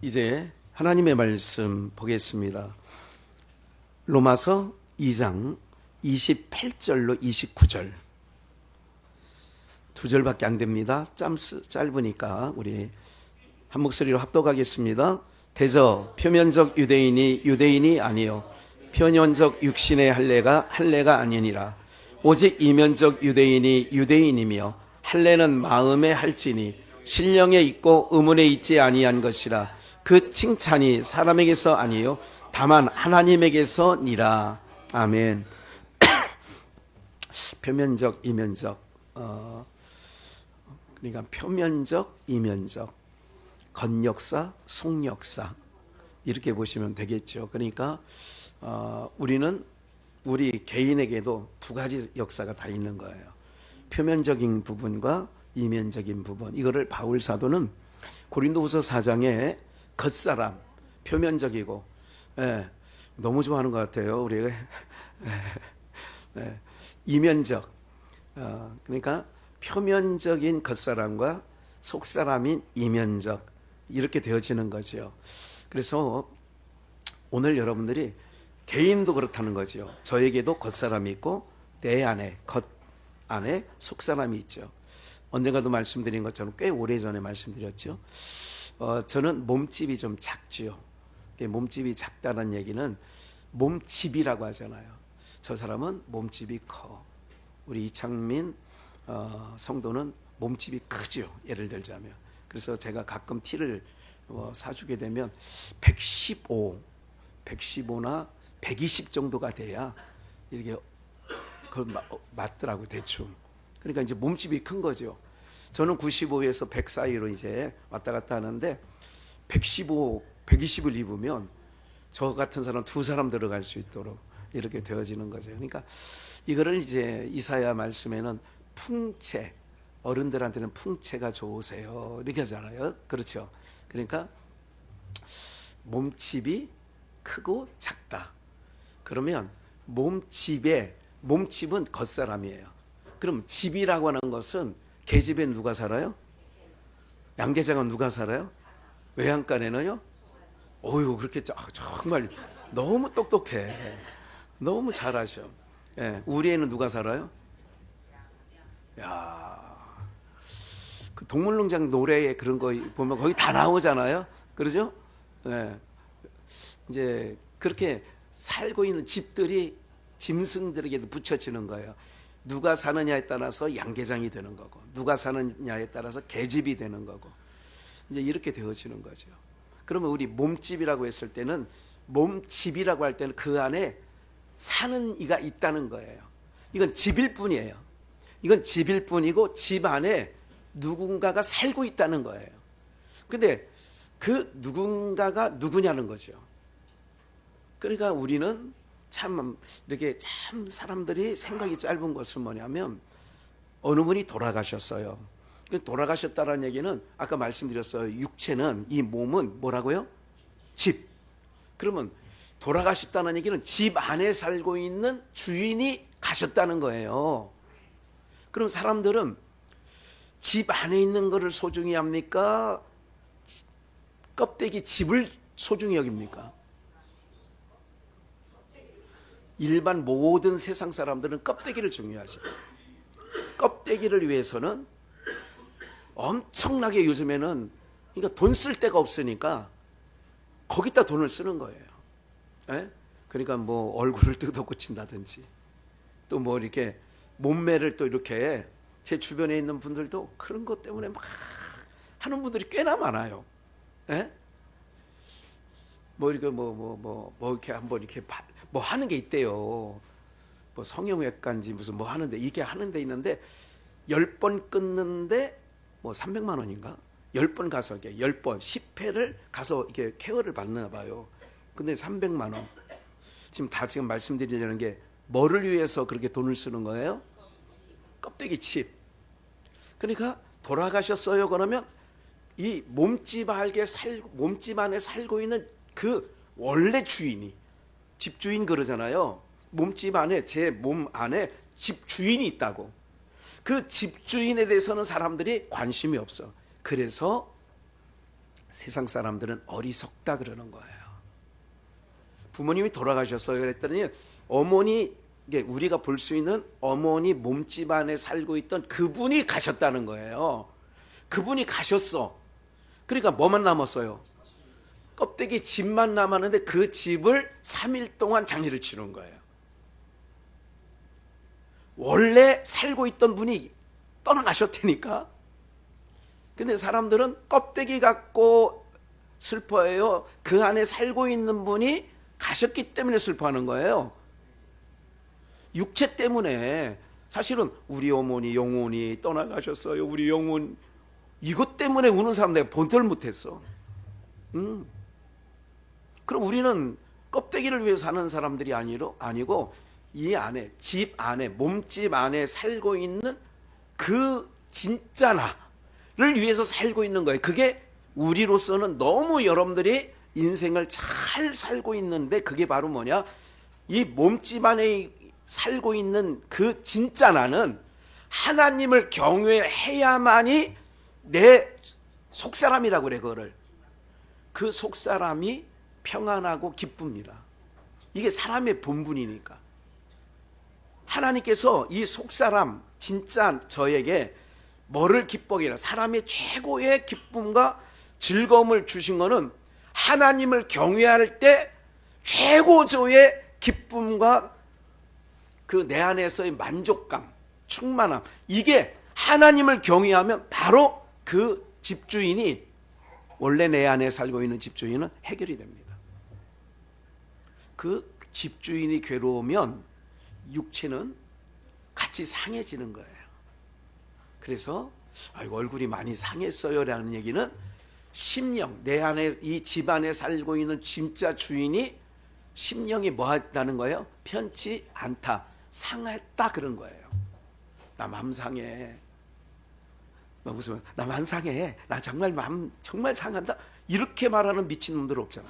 이제 하나님의 말씀 보겠습니다. 로마서 2장 28절로 29절. 두 절밖에 안 됩니다. 짧으니까 우리 한 목소리로 합독하겠습니다. 대저 표면적 유대인이 유대인이 아니요 표면적 육신의 할례가 아니니라. 오직 이면적 유대인이 유대인이며 할례는 마음에 할지니 신령에 있고 의문에 있지 아니한 것이라. 그 칭찬이 사람에게서 아니요 다만 하나님에게서니라. 아멘. 표면적 이면적, 그러니까 표면적 이면적, 겉역사 속역사 이렇게 보시면 되겠죠. 그러니까 우리는 우리 개인에게도 두 가지 역사가 다 있는 거예요. 표면적인 부분과 이면적인 부분. 이거를 바울 사도는 고린도후서 4장에 겉사람, 표면적이고, 너무 좋아하는 것 같아요. 우리가 이면적, 그러니까 표면적인 겉사람과 속사람인 이면적 이렇게 되어지는 거죠. 그래서 오늘 여러분들이 개인도 그렇다는 거죠. 저에게도 겉사람이 있고 내 안에 겉 안에 속사람이 있죠. 언젠가도 말씀드린 것처럼 꽤 오래전에 말씀드렸죠. 저는 몸집이 좀 작지요. 몸집이 작다는 얘기는 몸집이라고 하잖아요. 저 사람은 몸집이 커. 우리 이창민 성도는 몸집이 크죠. 예를 들자면. 그래서 제가 가끔 티를 사주게 되면 115나 120 정도가 돼야 이렇게 맞더라고 대충. 그러니까 이제 몸집이 큰 거죠. 저는 95에서 100 사이로 이제 왔다 갔다 하는데 115, 120을 입으면 저 같은 사람 두 사람 들어갈 수 있도록 이렇게 되어지는 거죠. 그러니까 이거를 이제 이사야 말씀에는 풍채, 어른들한테는 풍채가 좋으세요 이렇게 하잖아요. 그렇죠. 그러니까 몸집이 크고 작다. 그러면 몸집은 겉사람이에요. 그럼 집이라고 하는 것은 계집에 누가 살아요? 양계장은 누가 살아요? 외양간에는요? 어휴, 그렇게 정말 너무 똑똑해. 너무 잘하셔. 우리에는 누가 살아요? 야, 그 동물농장 노래에 그런 거 보면 거기 다 나오잖아요. 그러죠? 이제 그렇게 살고 있는 집들이 짐승들에게도 붙여지는 거예요. 누가 사느냐에 따라서 양계장이 되는 거고, 누가 사느냐에 따라서 계집이 되는 거고, 이제 이렇게 되어지는 거죠. 그러면 우리 몸집이라고 했을 때는, 몸집이라고 할 때는 그 안에 사는 이가 있다는 거예요. 이건 집일 뿐이에요. 이건 집일 뿐이고 집 안에 누군가가 살고 있다는 거예요. 근데 그 누군가가 누구냐는 거죠. 그러니까 우리는 참 이렇게 참 사람들이 생각이 짧은 것은 뭐냐면 어느 분이 돌아가셨어요. 돌아가셨다는 얘기는 아까 말씀드렸어요. 육체는, 이 몸은 뭐라고요? 집. 그러면 돌아가셨다는 얘기는 집 안에 살고 있는 주인이 가셨다는 거예요. 그럼 사람들은 집 안에 있는 것을 소중히 합니까? 껍데기 집을 소중히 여깁니까? 일반 모든 세상 사람들은 껍데기를 중요하죠. 껍데기를 위해서는 엄청나게 요즘에는, 그러니까 돈 쓸 데가 없으니까 거기다 돈을 쓰는 거예요. 그러니까 뭐 얼굴을 뜯어 고친다든지, 또 뭐 이렇게 몸매를 또 이렇게, 제 주변에 있는 분들도 그런 것 때문에 막 하는 분들이 꽤나 많아요. 뭐 이렇게 뭐 이렇게 한번 이렇게 뭐 하는 게 있대요. 뭐 성형외과인지 무슨 뭐 하는데, 이게 하는 데 있는데 10번 끊는데 뭐 300만 원인가? 10번 가서 이렇게 10번 10회를 가서 이렇게 케어를 받나 봐요. 근데 300만 원. 지금 말씀드리려는 게 뭐를 위해서 그렇게 돈을 쓰는 거예요? 껍데기 칩. 그러니까 돌아가셨어요. 그러면 이 몸집 안에 살고 있는 그 원래 주인이, 집주인 그러잖아요. 몸집 안에, 제 몸 안에 집주인이 있다고. 그 집주인에 대해서는 사람들이 관심이 없어. 그래서 세상 사람들은 어리석다 그러는 거예요. 부모님이 돌아가셨어요. 그랬더니 어머니, 우리가 볼 수 있는 어머니 몸집 안에 살고 있던 그분이 가셨다는 거예요. 그분이 가셨어. 그러니까 뭐만 남았어요? 껍데기 집만 남았는데 그 집을 3일 동안 장례를 치른 거예요. 원래 살고 있던 분이 떠나가셨다니까. 근데 사람들은 껍데기 갖고 슬퍼해요. 그 안에 살고 있는 분이 가셨기 때문에 슬퍼하는 거예요. 육체 때문에. 사실은 우리 어머니 영혼이 떠나가셨어요. 우리 영혼, 이것 때문에 우는 사람 내가 본들 못했어. 그럼 우리는 껍데기를 위해 사는 사람들이 아니고 이 안에, 집 안에, 몸집 안에 살고 있는 그 진짜 나를 위해서 살고 있는 거예요. 그게 우리로서는 너무 여러분들이 인생을 잘 살고 있는데, 그게 바로 뭐냐? 이 몸집 안에 살고 있는 그 진짜 나는 하나님을 경외해야만이 내 속사람이라고 그래. 그거를, 그 속사람이 평안하고 기쁩니다. 이게 사람의 본분이니까. 하나님께서 이 속사람, 진짜 저에게 뭐를 기뻐하게 하라, 사람의 최고의 기쁨과 즐거움을 주신 거는 하나님을 경외할 때 최고조의 기쁨과 그 내 안에서의 만족감, 충만함, 이게 하나님을 경외하면 바로 그 집주인이, 원래 내 안에 살고 있는 집주인은 해결이 됩니다. 그 집주인이 괴로우면 육체는 같이 상해지는 거예요. 그래서 아이고 얼굴이 많이 상했어요 라는 얘기는 심령, 내 안에, 이 집 안에 살고 있는 진짜 주인이 심령이 뭐 했다는 거예요? 편치 않다, 상했다 그런 거예요. 나 마음 상해. 무슨 나 마음 상해. 나 정말 마음 정말 상한다. 이렇게 말하는 미친놈들 없잖아.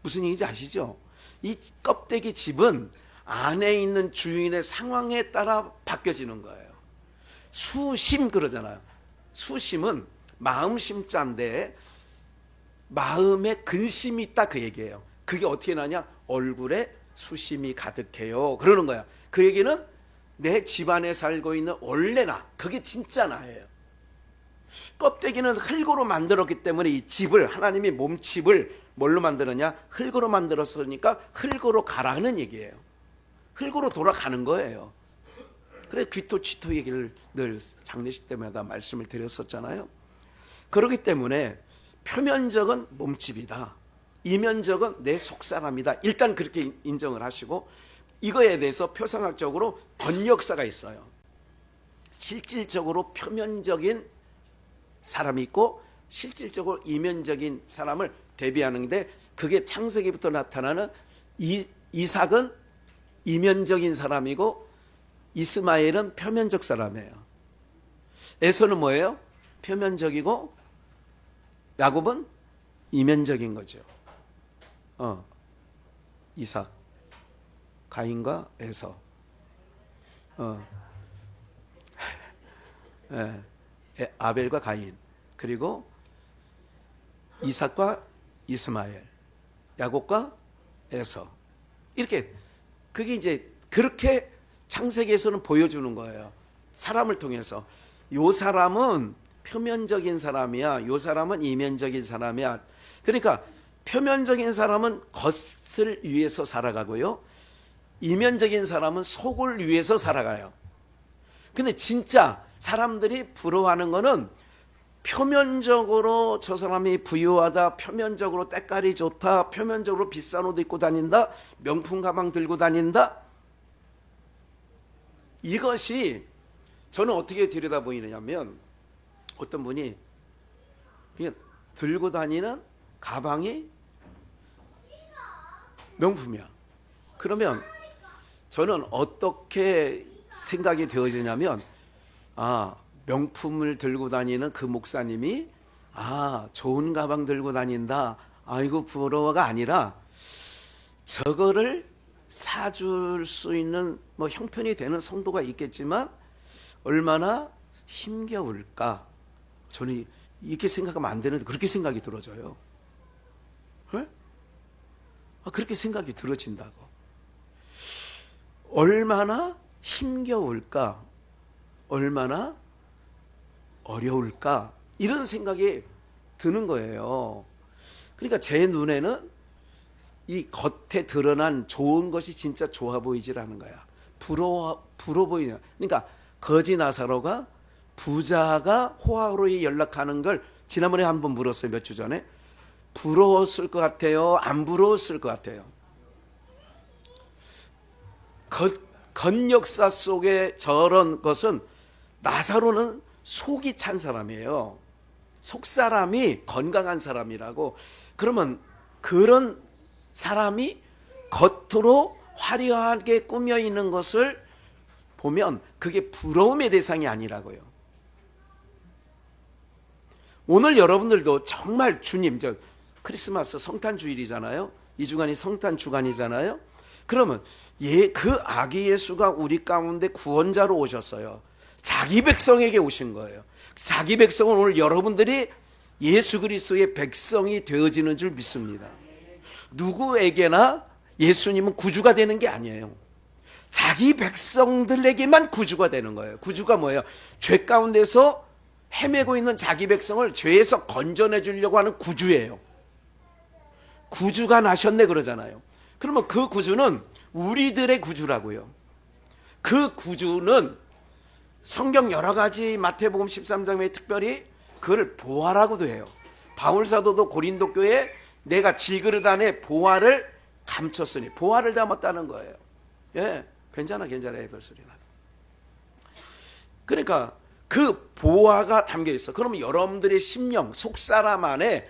무슨 얘기인지 아시죠? 이 껍데기 집은 안에 있는 주인의 상황에 따라 바뀌어지는 거예요. 수심 그러잖아요. 수심은 마음 심자인데 마음에 근심이 있다 그 얘기예요. 그게 어떻게 나냐? 얼굴에 수심이 가득해요 그러는 거야. 그 얘기는 내 집안에 살고 있는 원래 나, 그게 진짜 나예요. 껍데기는 흙으로 만들었기 때문에 이 집을, 하나님이 몸집을 뭘로 만들었냐? 흙으로 만들었으니까 흙으로 가라는 얘기예요. 흙으로 돌아가는 거예요. 그래 귀토 치토 얘기를 늘 장례식 때마다 말씀을 드렸었잖아요. 그렇기 때문에 표면적은 몸집이다, 이면적은 내 속사람이다, 일단 그렇게 인정을 하시고, 이거에 대해서 표상학적으로 번역사가 있어요. 실질적으로 표면적인 사람이 있고 실질적으로 이면적인 사람을 대비하는데, 그게 창세기부터 나타나는 이삭은 이면적인 사람이고 이스마엘은 표면적 사람이에요. 에서는 뭐예요? 표면적이고 야곱은 이면적인 거죠. 이삭, 가인과 에서, 아벨과 가인, 그리고 이삭과 이스마엘, 야곱과 에서, 이렇게 그게 이제 그렇게 창세기에서는 보여주는 거예요. 사람을 통해서 요 사람은 표면적인 사람이야, 요 사람은 이면적인 사람이야. 그러니까 표면적인 사람은 겉을 위해서 살아가고요, 이면적인 사람은 속을 위해서 살아가요. 근데 진짜 사람들이 부러워하는 거는 표면적으로 저 사람이 부유하다, 표면적으로 때깔이 좋다, 표면적으로 비싼 옷 입고 다닌다, 명품 가방 들고 다닌다. 이것이 저는 어떻게 들여다보이느냐면, 어떤 분이 그냥 들고 다니는 가방이 명품이야. 그러면 저는 어떻게 생각이 되어지냐면, 명품을 들고 다니는 그 목사님이 좋은 가방 들고 다닌다, 아이고 부러워가 아니라, 저거를 사줄 수 있는 뭐 형편이 되는 성도가 있겠지만 얼마나 힘겨울까. 저는 이렇게 생각하면 안 되는데 그렇게 생각이 들어져요. 네? 그렇게 생각이 들어진다고. 얼마나 힘겨울까, 얼마나 어려울까, 이런 생각이 드는 거예요. 그러니까 제 눈에는 이 겉에 드러난 좋은 것이 진짜 좋아 보이질 않은 거야. 부러워 보이냐. 그러니까 거지 나사로가 부자가 호화로이 연락하는 걸 지난번에 한번 물었어요. 몇 주 전에. 부러웠을 것 같아요? 안 부러웠을 것 같아요? 겉역사 속에 저런 것은, 나사로는 속이 찬 사람이에요. 속 사람이 건강한 사람이라고. 그러면 그런 사람이 겉으로 화려하게 꾸며 있는 것을 보면 그게 부러움의 대상이 아니라고요. 오늘 여러분들도 정말 주님, 크리스마스 성탄 주일이잖아요. 이 주간이 성탄 주간이잖아요. 그러면 그 아기 예수가 우리 가운데 구원자로 오셨어요. 자기 백성에게 오신 거예요. 자기 백성은 오늘 여러분들이 예수 그리스도의 백성이 되어지는 줄 믿습니다. 누구에게나 예수님은 구주가 되는 게 아니에요. 자기 백성들에게만 구주가 되는 거예요. 구주가 뭐예요? 죄 가운데서 헤매고 있는 자기 백성을 죄에서 건져내 주려고 하는 구주예요. 구주가 나셨네 그러잖아요. 그러면 그 구주는 우리들의 구주라고요. 그 구주는 성경 여러 가지, 마태복음 13장에 특별히 그걸 보화라고도 해요. 바울 사도도 고린도 교회에 내가 질그릇 안에 보화를 감췄으니, 보화를 담았다는 거예요. 예, 괜찮아 애들 소리 나. 그러니까 그 보화가 담겨 있어. 그러면 여러분들의 심령, 속사람 안에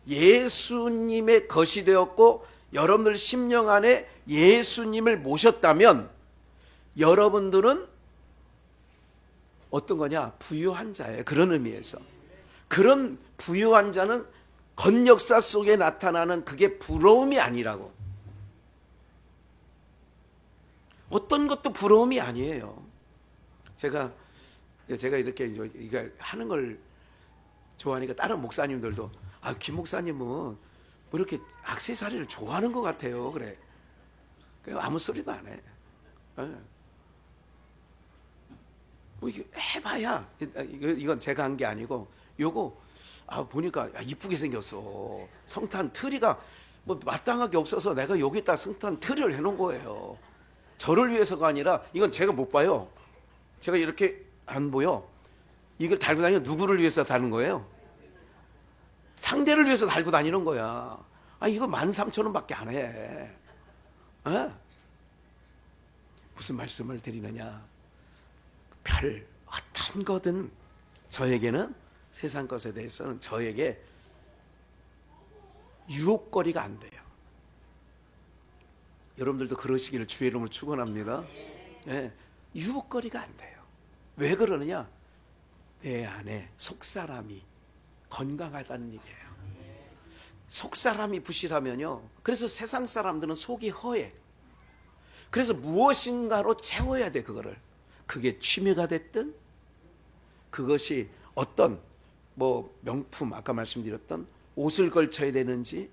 예수님의 것이 되었고, 여러분들 심령 안에 예수님을 모셨다면 여러분들은 어떤 거냐? 부유한 자예요. 그런 의미에서. 그런 부유한 자는 겉역사 속에 나타나는 그게 부러움이 아니라고. 어떤 것도 부러움이 아니에요. 제가 이렇게 이거 하는 걸 좋아하니까 다른 목사님들도, 김 목사님은 뭐 이렇게 액세서리를 좋아하는 것 같아요. 그래. 아무 소리도 안 해. 뭐 이게 해봐야, 이건 제가 한 게 아니고, 요거 보니까 이쁘게 생겼어. 성탄 트리가 뭐 마땅하게 없어서 내가 여기다 성탄 트리를 해놓은 거예요. 저를 위해서가 아니라, 이건 제가 못 봐요. 제가 이렇게 안 보여. 이걸 달고 다니는 누구를 위해서 다는 거예요? 상대를 위해서 달고 다니는 거야. 이거 13,000원밖에 안 해. 무슨 말씀을 드리느냐? 별 어떤 거든 저에게는, 세상 것에 대해서는 저에게 유혹거리가 안 돼요. 여러분들도 그러시기를 주의 이름으로 축원합니다. 네, 유혹거리가 안 돼요. 왜 그러느냐? 내 안에 속사람이 건강하다는 얘기예요. 속사람이 부실하면요, 그래서 세상 사람들은 속이 허해. 그래서 무엇인가로 채워야 돼. 그게 취미가 됐든, 그것이 어떤 명품, 아까 말씀드렸던 옷을 걸쳐야 되는지.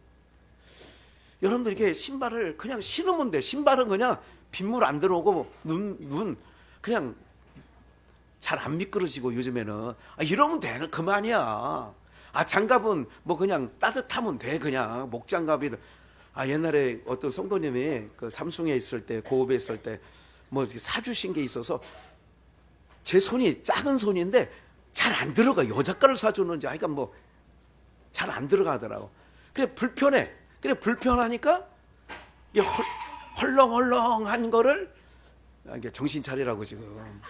여러분들 이게 신발을 그냥 신으면 돼. 신발은 그냥 빗물 안 들어오고 눈 그냥 잘 안 미끄러지고, 요즘에는 이러면 되는 그만이야. 장갑은 뭐 그냥 따뜻하면 돼. 그냥 목장갑이든. 옛날에 어떤 성도님이 그 삼성에 있을 때, 고업에 있을 때 뭐 사주신 게 있어서, 제 손이 작은 손인데 잘 안 들어가. 여자 거를 사주는지, 그러니까 뭐 잘 안 들어가더라고. 그래 불편해. 그래 불편하니까 이게 헐렁헐렁한 거를, 이게 정신 차리라고 지금.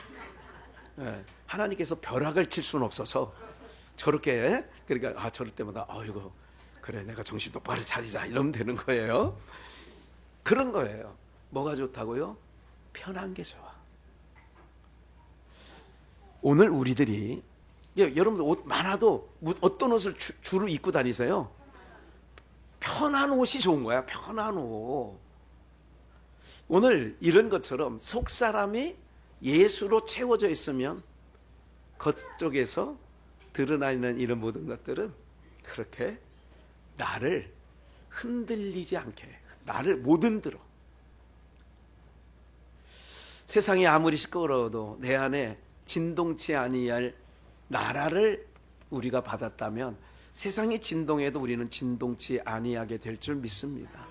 하나님께서 벼락을 칠 수는 없어서 저렇게, 그러니까 저럴 때마다 이거 그래 내가 정신 똑바로 차리자 이러면 되는 거예요. 그런 거예요. 뭐가 좋다고요? 편한 게 좋아. 오늘 우리들이, 여러분들 옷 많아도 어떤 옷을 주로 입고 다니세요? 편한 옷이 좋은 거야. 편한 옷. 오늘 이런 것처럼 속사람이 예수로 채워져 있으면 겉쪽에서 드러나는 이런 모든 것들은 그렇게 나를 흔들리지 않게, 나를 못 흔들어. 세상이 아무리 시끄러워도 내 안에 진동치 아니할 나라를 우리가 받았다면 세상이 진동해도 우리는 진동치 아니하게 될 줄 믿습니다.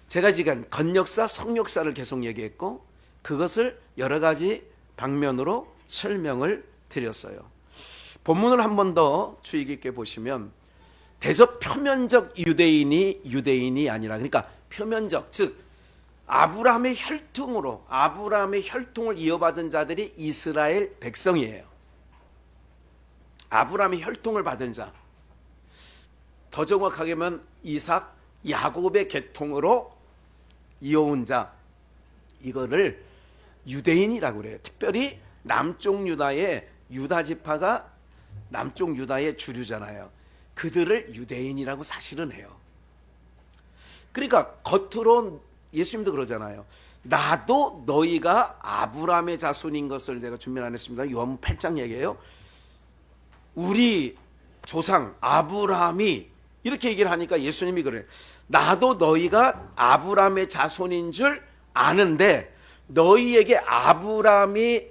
제가 지금 건역사, 성역사를 계속 얘기했고 그것을 여러 가지 방면으로 설명을 드렸어요. 본문을 한 번 더 주의 깊게 보시면 대저 표면적 유대인이 아니라, 그러니까 표면적, 즉 아브라함의 혈통을 이어받은 자들이 이스라엘 백성이에요. 아브라함의 혈통을 받은 자, 더 정확하게 하면 이삭, 야곱의 계통으로 이어온 자, 이거를 유대인이라고 그래요. 특별히 남쪽 유다의 유다 지파가 남쪽 유다의 주류잖아요. 그들을 유대인이라고 사실은 해요. 그러니까 겉으로 예수님도 그러잖아요. 나도 너희가 아브라함의 자손인 것을 내가 준비를 안 했습니다. 요한복음 8장 얘기해요. 우리 조상 아브라함이 이렇게 얘기를 하니까 예수님이 그래요. 나도 너희가 아브라함의 자손인 줄 아는데 너희에게 아브라함이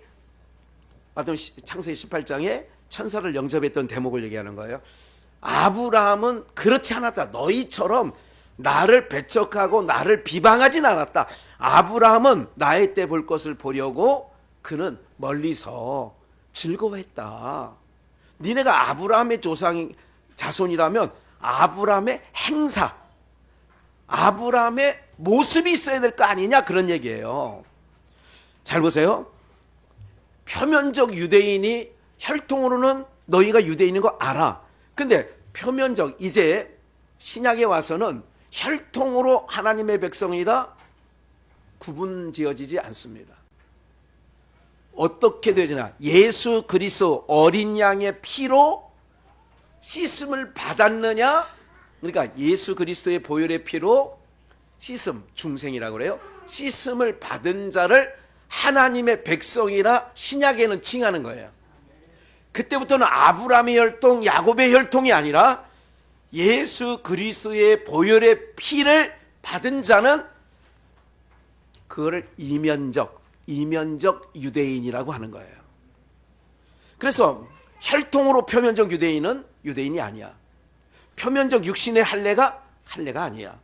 창세기 18장에 천사를 영접했던 대목을 얘기하는 거예요. 아브라함은 그렇지 않았다. 너희처럼 나를 배척하고 나를 비방하진 않았다. 아브라함은 나의 때 볼 것을 보려고 그는 멀리서 즐거워했다. 니네가 아브라함의 자손이라면 아브라함의 행사, 아브라함의 모습이 있어야 될 거 아니냐, 그런 얘기예요. 잘 보세요. 표면적 유대인이 혈통으로는 너희가 유대인인 거 알아. 근데 표면적, 이제 신약에 와서는 혈통으로 하나님의 백성이다 구분 지어지지 않습니다. 어떻게 되지나 예수 그리스도 어린 양의 피로 씻음을 받았느냐, 그러니까 예수 그리스도의 보혈의 피로 씻음, 중생이라고 그래요. 씻음을 받은 자를 하나님의 백성이라 신약에는 칭하는 거예요. 그때부터는 아브라함의 혈통, 야곱의 혈통이 아니라 예수 그리스도의 보혈의 피를 받은 자는 그거를 이면적 유대인이라고 하는 거예요. 그래서 혈통으로 표면적 유대인은 유대인이 아니야. 표면적 육신의 할례가 아니야.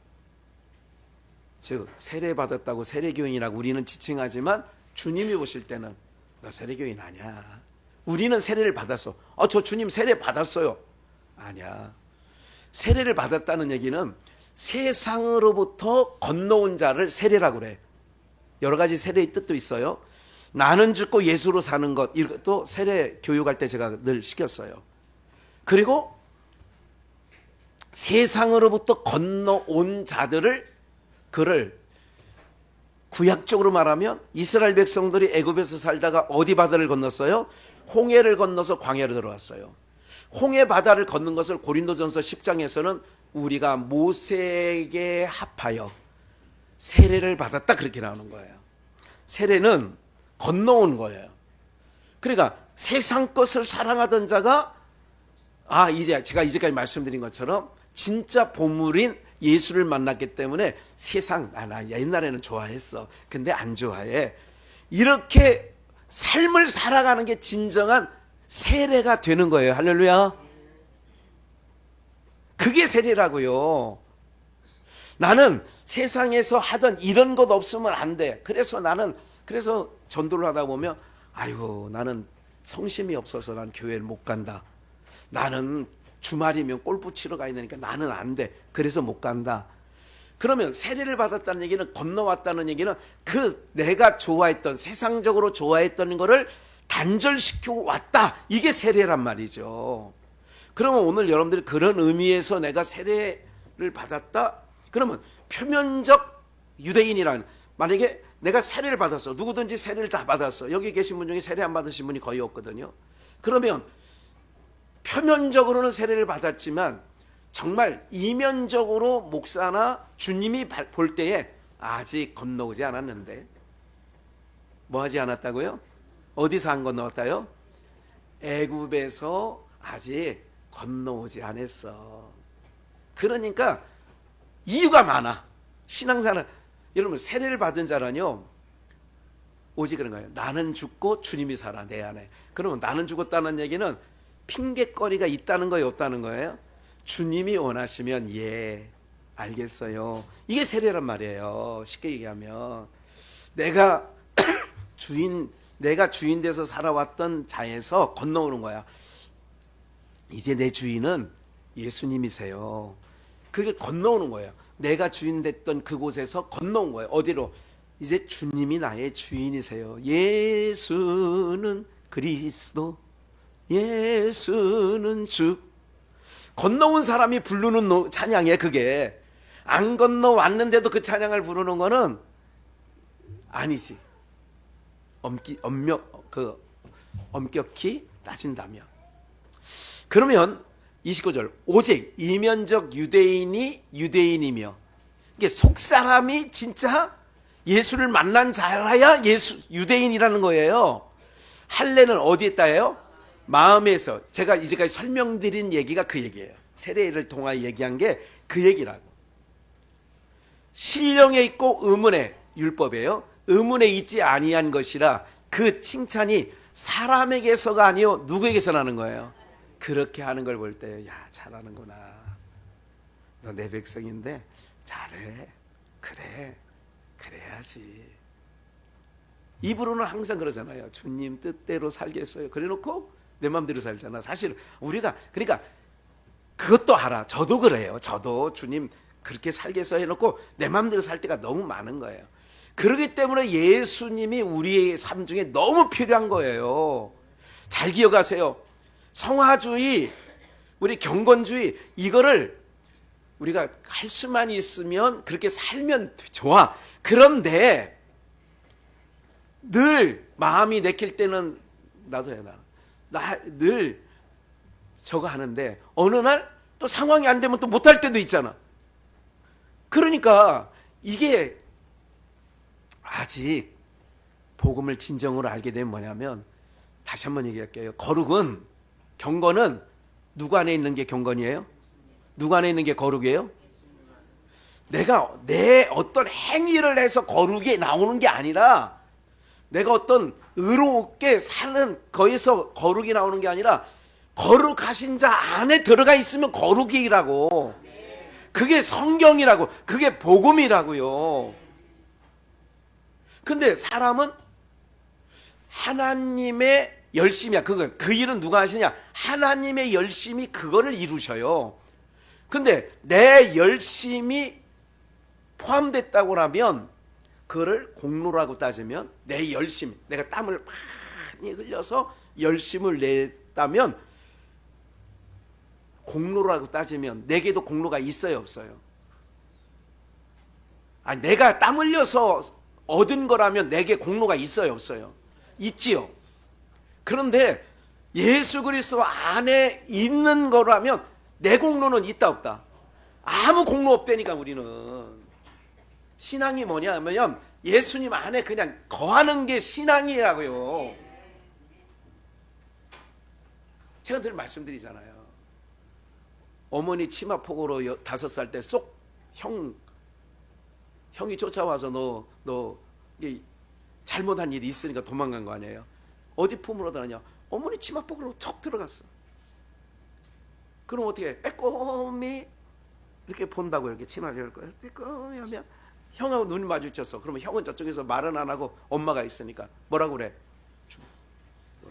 즉 세례받았다고 세례교인이라고 우리는 지칭하지만 주님이 보실 때는 너 세례교인 아니야. 우리는 세례를 받았어. 저 주님 세례 받았어요. 아니야. 세례를 받았다는 얘기는 세상으로부터 건너온 자를 세례라고 그래. 여러 가지 세례의 뜻도 있어요. 나는 죽고 예수로 사는 것, 이것도 세례 교육할 때 제가 늘 시켰어요. 그리고 세상으로부터 건너온 자들을, 그를 구약적으로 말하면 이스라엘 백성들이 애굽에서 살다가 어디 바다를 건넜어요? 홍해를 건너서 광야로 들어왔어요. 홍해 바다를 걷는 것을 고린도전서 10장에서는 우리가 모세에게 합하여 세례를 받았다, 그렇게 나오는 거예요. 세례는 건너온 거예요. 그러니까 세상 것을 사랑하던 자가 이제 제가 이제까지 말씀드린 것처럼 진짜 보물인 예수를 만났기 때문에 세상 나 옛날에는 좋아했어. 근데 안 좋아해. 이렇게 삶을 살아가는 게 진정한 세례가 되는 거예요. 할렐루야. 그게 세례라고요. 나는 세상에서 하던 이런 것 없으면 안 돼. 그래서 전도를 하다 보면 아이고 나는 성심이 없어서 난 교회를 못 간다. 나는 주말이면 골프 치러 가야 되니까 나는 안 돼. 그래서 못 간다. 그러면 세례를 받았다는 얘기는, 건너왔다는 얘기는 그 내가 좋아했던, 세상적으로 좋아했던 거를 단절시켜 왔다. 이게 세례란 말이죠. 그러면 오늘 여러분들이 그런 의미에서 내가 세례를 받았다. 그러면 표면적 유대인이라는, 만약에 내가 세례를 받았어. 누구든지 세례를 다 받았어. 여기 계신 분 중에 세례 안 받으신 분이 거의 없거든요. 그러면 표면적으로는 세례를 받았지만 정말 이면적으로 목사나 주님이 볼 때에 아직 건너오지 않았는데, 뭐 하지 않았다고요? 어디서 안 건너왔다요? 애굽에서 아직 건너오지 않았어. 그러니까 이유가 많아. 신앙생활, 여러분 세례를 받은 자라뇨 오직 그런 거예요. 나는 죽고 주님이 살아 내 안에. 그러면 나는 죽었다는 얘기는 핑계거리가 있다는 거예요, 없다는 거예요? 주님이 원하시면 예, 알겠어요. 이게 세례란 말이에요. 쉽게 얘기하면 내가 주인 돼서 살아왔던 자에서 건너오는 거야. 이제 내 주인은 예수님이세요. 그게 건너오는 거예요. 내가 주인 됐던 그곳에서 건너온 거예요. 어디로? 이제 주님이 나의 주인이세요. 예수는 그리스도, 예수는 주. 건너온 사람이 부르는 찬양이에요. 그게 안 건너왔는데도 그 찬양을 부르는 거는 아니지. 엄격히 따진다면. 그러면 29절 오직 이면적 유대인이 유대인이며, 이게 속사람이 진짜 예수를 만난 자라야 유대인이라는 거예요. 할례는 어디에 따요? 마음에서. 제가 이제까지 설명드린 얘기가 그 얘기예요. 세례를 통하여 얘기한 게 그 얘기라고. 신령에 있고 의문에, 율법이에요. 의문에 있지 아니한 것이라 그 칭찬이 사람에게서가 아니요 누구에게서 나는 거예요? 그렇게 하는 걸 볼 때 야, 잘하는구나. 너 내 백성인데 잘해. 그래. 그래야지. 입으로는 항상 그러잖아요. 주님 뜻대로 살겠어요. 그래놓고 내 마음대로 살잖아. 사실 우리가 그러니까 그것도 알아. 저도 그래요. 저도 주님 그렇게 살겠어 해놓고 내 마음대로 살 때가 너무 많은 거예요. 그렇기 때문에 예수님이 우리의 삶 중에 너무 필요한 거예요. 잘 기억하세요. 성화주의, 우리 경건주의, 이거를 우리가 할 수만 있으면 그렇게 살면 좋아. 그런데 늘 마음이 내킬 때는 나도 해. 늘 저거 하는데 어느 날 또 상황이 안 되면 또 못할 때도 있잖아. 그러니까 이게 아직 복음을 진정으로 알게 되면 뭐냐면, 다시 한번 얘기할게요. 거룩은, 경건은 누구 안에 있는 게 경건이에요? 누구 안에 있는 게 거룩이에요? 내가 내 어떤 행위를 해서 거룩이 나오는 게 아니라, 내가 어떤 의롭게 사는 거기서 거룩이 나오는 게 아니라 거룩하신 자 안에 들어가 있으면 거룩이라고. 그게 성경이라고. 그게 복음이라고요. 근데 사람은 하나님의 열심이야. 그 일은 누가 하시냐? 하나님의 열심이 그거를 이루셔요. 근데 내 열심이 포함됐다고 하면 그거를 공로라고 따지면, 내 열심, 내가 땀을 많이 흘려서 열심을 냈다면 공로라고 따지면 내게도 공로가 있어요, 없어요? 아니, 내가 땀 흘려서 얻은 거라면 내게 공로가 있어요, 없어요? 있지요. 그런데 예수 그리스도 안에 있는 거라면 내 공로는 있다 없다? 아무 공로 없다니까. 우리는 신앙이 뭐냐 하면 예수님 안에 그냥 거하는 게 신앙이라고요. 제가 늘 말씀드리잖아요. 어머니 치마폭으로 5살 때 쏙 형이 쫓아와서 너 잘못한 일이 있으니까 도망간 거 아니에요? 어디 품으로 들어가냐? 어머니 치마폭으로 척 들어갔어. 그럼 어떻게 해? 빼꼼히 이렇게 본다고. 이렇게 치마를 열 거예요. 빼꼼히 하면 형하고 눈이 마주쳤어. 그러면 형은 저쪽에서 말은 안 하고 엄마가 있으니까 뭐라고 그래?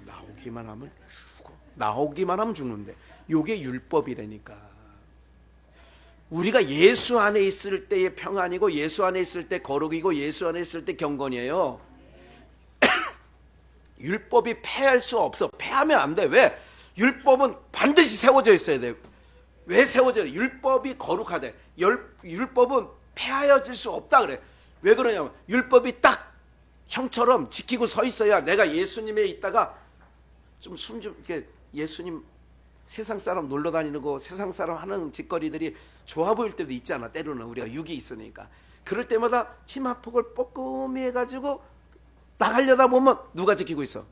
나오기만 하면 죽어. 나오기만 하면 죽는데. 요게 율법이라니까. 우리가 예수 안에 있을 때의 평안이고, 예수 안에 있을 때 거룩이고, 예수 안에 있을 때 경건이에요. 율법이 폐할 수 없어. 폐하면 안 돼. 왜? 율법은 반드시 세워져 있어야 돼. 왜 세워져? 율법이 거룩하대. 율법은 폐하여질 수 없다 그래. 왜 그러냐면 율법이 딱 형처럼 지키고 서 있어야 내가 예수님에 있다가 좀 이렇게 예수님 세상 사람 놀러 다니는 거, 세상 사람 하는 짓거리들이 좋아 보일 때도 있잖아. 때로는 우리가 육이 있으니까. 그럴 때마다 치마폭을 뻐끔히 해가지고 나가려다 보면 누가 지키고 있어?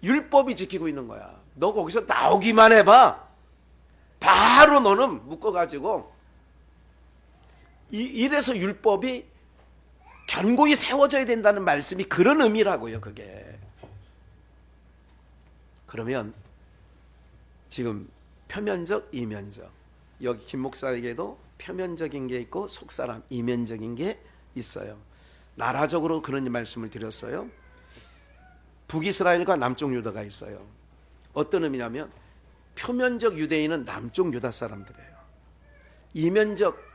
율법이 지키고 있는 거야. 너 거기서 나오기만 해봐. 바로 너는 묶어가지고 이래서 율법이 견고히 세워져야 된다는 말씀이 그런 의미라고요. 그게. 그러면 지금 표면적, 이면적, 여기 김 목사에게도 표면적인 게 있고 속사람, 이면적인 게 있어요. 나라적으로 그런 말씀을 드렸어요. 북이스라엘과 남쪽 유다가 있어요. 어떤 의미냐면 표면적 유대인은 남쪽 유다 사람들이에요.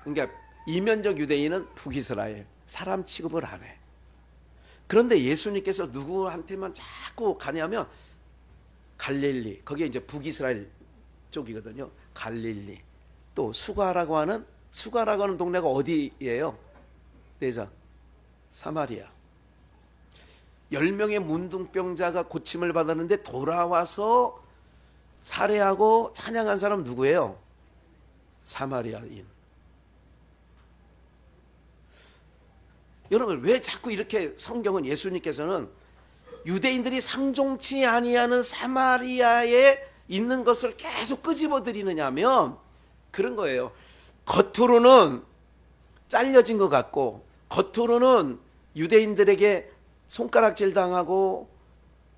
그러니까 이면적 유대인은 북이스라엘, 사람 취급을 안 해. 그런데 예수님께서 누구한테만 자꾸 가냐면 갈릴리, 거기에 이제 북이스라엘 쪽이거든요. 갈릴리. 또 수가라고 하는 동네가 어디예요? 대자 사마리아. 10명의 문둥병자가 고침을 받았는데 돌아와서 살해하고 찬양한 사람 누구예요? 사마리아인. 여러분, 왜 자꾸 이렇게 성경은 예수님께서는 유대인들이 상종치 아니하는 사마리아에 있는 것을 계속 끄집어 드리느냐면 그런 거예요. 겉으로는 잘려진 것 같고 겉으로는 유대인들에게 손가락질 당하고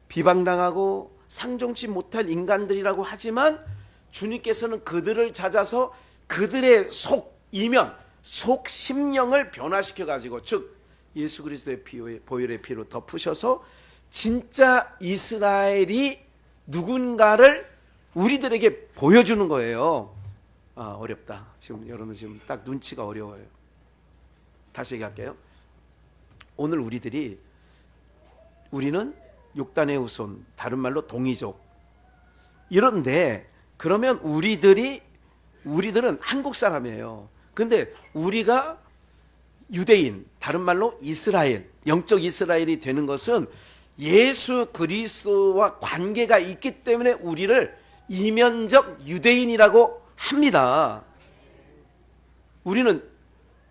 비방당하고 상종치 못할 인간들이라고 하지만 주님께서는 그들을 찾아서 그들의 속 이면 속 심령을 변화시켜 가지고, 즉 예수 그리스도의 보혈의 피로 덮으셔서 진짜 이스라엘이 누군가를 우리들에게 보여주는 거예요. 어렵다. 지금 여러분 지금 딱 눈치가 어려워요. 다시 얘기할게요. 오늘 우리는 육단의 후손, 다른 말로 동이족. 이런데 그러면 우리들은 한국 사람이에요. 근데 우리가 유대인, 다른 말로 이스라엘, 영적 이스라엘이 되는 것은 예수 그리스도와 관계가 있기 때문에 우리를 이면적 유대인이라고 합니다. 우리는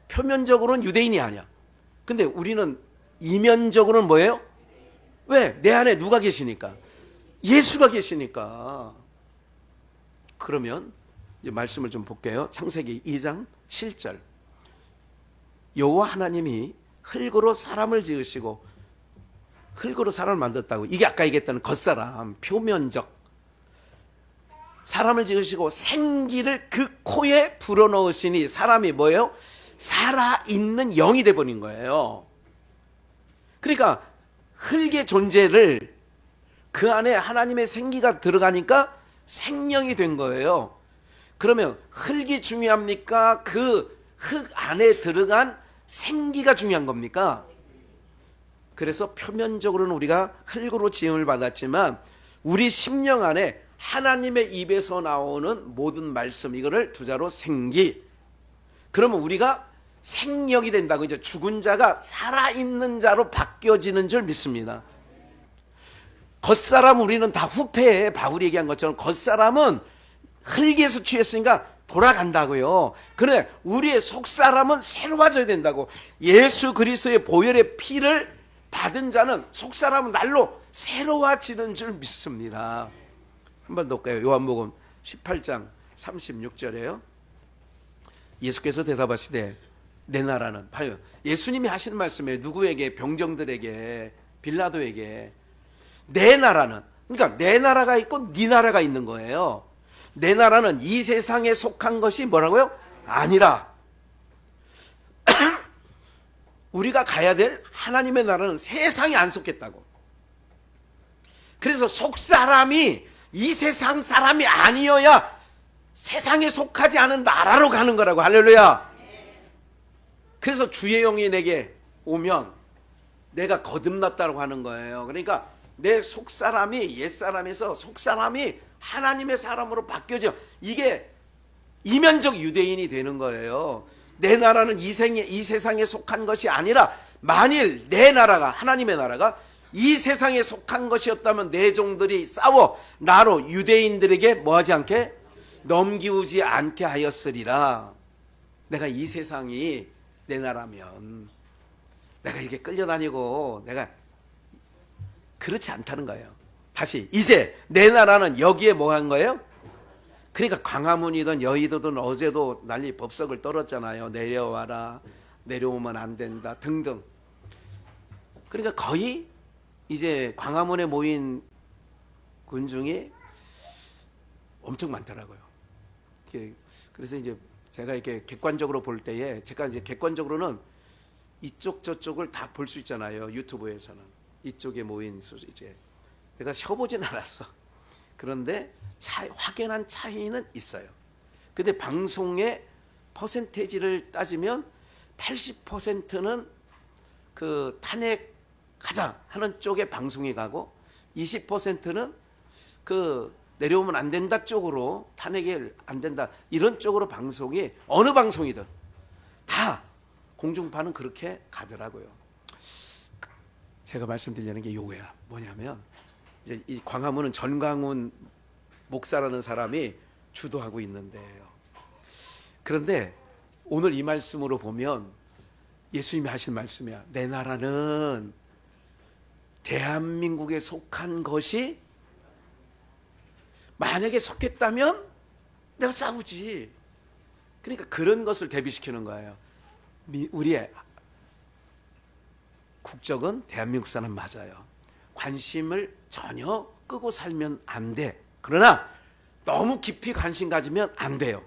표면적으로는 유대인이 아니야. 근데 우리는 이면적으로는 뭐예요? 왜? 내 안에 누가 계시니까? 예수가 계시니까. 그러면 이제 말씀을 좀 볼게요. 창세기 2장 7절. 여호와 하나님이 흙으로 사람을 지으시고, 흙으로 사람을 만들었다고. 이게 아까 얘기했던 겉사람, 표면적. 사람을 지으시고 생기를 그 코에 불어넣으시니 사람이 뭐예요? 살아있는 영이 돼버린 거예요. 그러니까 흙의 존재를 그 안에 하나님의 생기가 들어가니까 생명이 된 거예요. 그러면 흙이 중요합니까? 그 흙 안에 들어간 생기가 중요한 겁니까? 그래서 표면적으로는 우리가 흙으로 지음을 받았지만 우리 심령 안에 하나님의 입에서 나오는 모든 말씀, 이거를 두자로 생기. 그러면 우리가 생력이 된다고, 이제 죽은 자가 살아있는 자로 바뀌어지는 줄 믿습니다. 겉사람 우리는 다 후패에 바울이 얘기한 것처럼 겉사람은 흙에서 취했으니까 돌아간다고요. 그런데 우리의 속사람은 새로워져야 된다고. 예수 그리스도의 보혈의 피를 받은 자는 속사람은 날로 새로워지는 줄 믿습니다. 한번 더 볼까요? 요한복음 18장 36절에요. 예수께서 대답하시되 내 나라는, 봐요. 예수님이 하시는 말씀이에요. 누구에게? 병정들에게, 빌라도에게. 내 나라는, 그러니까 내 나라가 있고 네 나라가 있는 거예요. 내 나라는 이 세상에 속한 것이 뭐라고요? 아니라 우리가 가야 될 하나님의 나라는 세상에 안 속했다고. 그래서 속사람이 이 세상 사람이 아니어야 세상에 속하지 않은 나라로 가는 거라고. 할렐루야. 그래서 주의 영이 내게 오면 내가 거듭났다고 하는 거예요. 그러니까 내 속사람이 옛사람에서 속사람이 하나님의 사람으로 바뀌어져. 이게 이면적 유대인이 되는 거예요. 내 나라는 이 세상에 속한 것이 아니라, 만일 내 나라가, 하나님의 나라가 이 세상에 속한 것이었다면 내 종들이 싸워 나로 유대인들에게 뭐하지 않게? 넘기우지 않게 하였으리라. 내가 이 세상이 내 나라면 내가 이렇게 끌려다니고 내가 그렇지 않다는 거예요. 다시 이제 내 나라는 여기에 뭐 한 거예요? 그러니까 광화문이든 여의도든 어제도 난리 법석을 떨었잖아요. 내려와라, 내려오면 안 된다 등등. 그러니까 거의 이제 광화문에 모인 군중이 엄청 많더라고요. 그래서 이제 제가 이렇게 객관적으로 볼 때에 제가 이제 객관적으로는 이쪽 저쪽을 다 볼 수 있잖아요. 유튜브에서는 이쪽에 모인 수 이제 내가 쉬어보진 않았어. 그런데 확연한 차이는 있어요. 근데 방송의 퍼센테이지를 따지면 80%는 그 탄핵하자 하는 쪽에 방송이 가고 20%는 그 내려오면 안 된다 쪽으로, 탄핵이 안 된다 이런 쪽으로 방송이, 어느 방송이든 다 공중파는 그렇게 가더라고요. 제가 말씀드리는 게 요거야. 뭐냐면 이제 이 광화문은 전광훈 목사라는 사람이 주도하고 있는데요. 그런데 오늘 이 말씀으로 보면 예수님이 하신 말씀이야. 내 나라는 대한민국에 속한 것이 만약에 속했다면 내가 싸우지. 그러니까 그런 것을 대비시키는 거예요. 우리의 국적은 대한민국 사람 맞아요. 관심을 전혀 끄고 살면 안 돼. 그러나 너무 깊이 관심 가지면 안 돼요.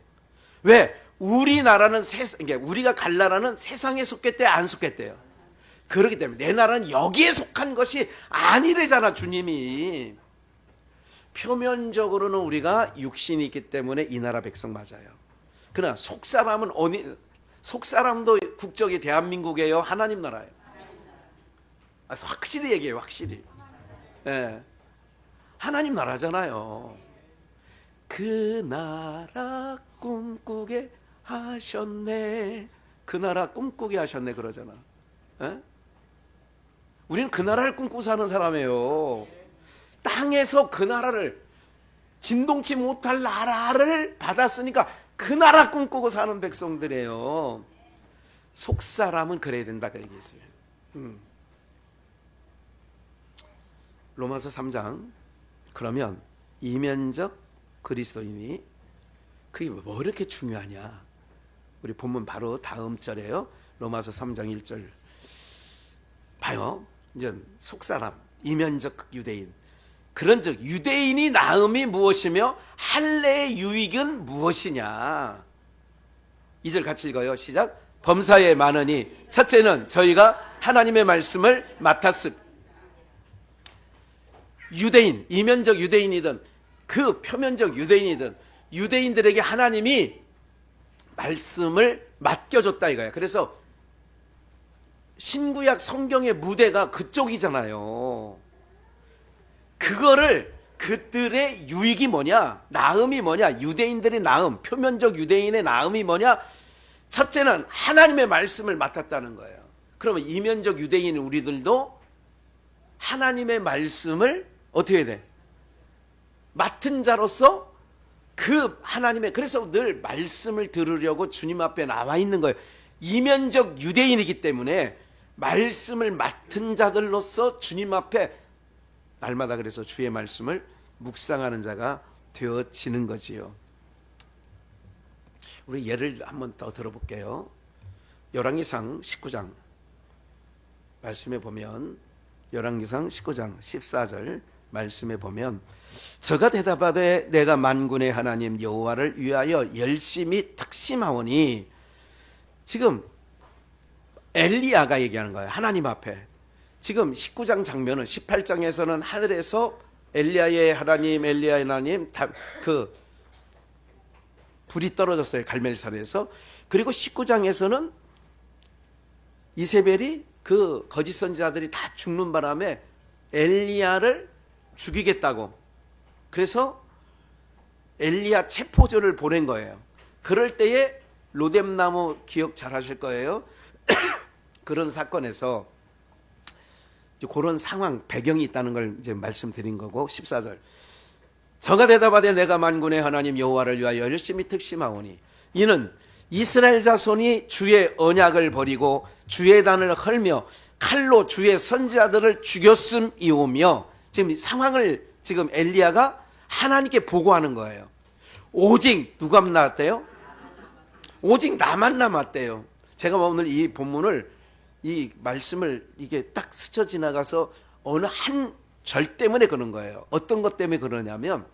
왜? 우리나라는 우리가 갈 나라는 세상에 속했대, 안 속했대요. 그렇기 때문에 내 나라는 여기에 속한 것이 아니래잖아, 주님이. 표면적으로는 우리가 육신이 있기 때문에 이 나라 백성 맞아요. 그러나 속사람은 속사람도 국적이 대한민국이에요, 하나님 나라예요? 확실히 얘기해요, 확실히. 네. 하나님 나라잖아요. 그 나라 꿈꾸게 하셨네. 그 나라 꿈꾸게 하셨네 그러잖아. 네? 우리는 그 나라를 꿈꾸고 사는 사람이에요. 땅에서 그 나라를, 진동치 못할 나라를 받았으니까 그 나라 꿈꾸고 사는 백성들이에요. 속사람은 그래야 된다 그 얘기했어요. 로마서 3장. 그러면 이면적 그리스도인이 그게 뭐 이렇게 중요하냐? 우리 본문 바로 다음 절에요. 로마서 3장 1절 봐요. 이제 속사람, 이면적 유대인. 그런즉 유대인이 나음이 무엇이며 할례의 유익은 무엇이냐? 2절 같이 읽어요. 시작. 범사에 많으니 첫째는 저희가 하나님의 말씀을 맡았음. 유대인, 이면적 유대인이든 그 표면적 유대인이든 유대인들에게 하나님이 말씀을 맡겨줬다 이거야. 그래서 신구약 성경의 무대가 그쪽이잖아요. 그거를 그들의 유익이 뭐냐? 나음이 뭐냐? 유대인들의 나음, 표면적 유대인의 나음이 뭐냐? 첫째는 하나님의 말씀을 맡았다는 거예요. 그러면 이면적 유대인 우리들도 하나님의 말씀을 어떻게 해야 돼? 맡은 자로서 그 하나님의, 그래서 늘 말씀을 들으려고 주님 앞에 나와 있는 거예요. 이면적 유대인이기 때문에 말씀을 맡은 자들로서 주님 앞에 날마다 그래서 주의 말씀을 묵상하는 자가 되어지는 거지요. 우리 예를 한번 더 들어볼게요. 열왕기상 19장 말씀에 보면, 열왕기상 19장 14절 말씀에 보면, 저가 대답하되 내가 만군의 하나님 여호와를 위하여 열심히 특심하오니, 지금 엘리야가 얘기하는 거예요. 하나님 앞에. 지금 19장 장면은, 18장에서는 하늘에서 엘리야의 하나님, 엘리야의 하나님 그 불이 떨어졌어요, 갈멜산에서. 그리고 19장에서는 이세벨이 그 거짓 선지자들이 다 죽는 바람에 엘리야를 죽이겠다고, 그래서 엘리야 체포조를 보낸 거예요. 그럴 때에 로뎀나무 기억 잘 하실 거예요. 그런 사건에서 그런 상황, 배경이 있다는 걸 이제 말씀드린 거고, 14절. 저가 대답하되 내가 만군의 하나님 여호와를 위하여 열심히 특심하오니 이는 이스라엘 자손이 주의 언약을 버리고 주의 단을 헐며 칼로 주의 선지자들을 죽였음이오며, 지금 상황을 지금 엘리야가 하나님께 보고하는 거예요. 오직 누가 남았대요? 오직 나만 남았대요. 제가 오늘 이 본문을, 이 말씀을 이게 딱 스쳐 지나가서 어느 한 절 때문에 그런 거예요. 어떤 것 때문에 그러냐면,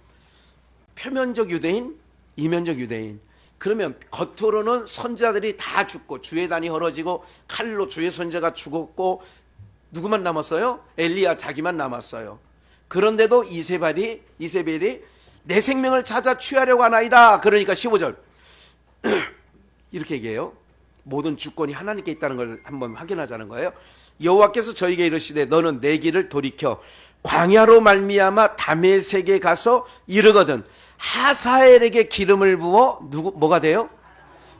표면적 유대인, 이면적 유대인. 그러면 겉으로는 선자들이 다 죽고 주의 단이 헐어지고 칼로 주의 선자가 죽었고, 누구만 남았어요? 엘리야 자기만 남았어요. 그런데도 이세벨이 내 생명을 찾아 취하려고 하나이다. 그러니까 15절 이렇게 얘기해요. 모든 주권이 하나님께 있다는 걸 한번 확인하자는 거예요. 여호와께서 저에게 이르시되 너는 내 길을 돌이켜 광야로 말미암아 다메섹에 가서 이르거든 하사엘에게 기름을 부어 뭐가 돼요?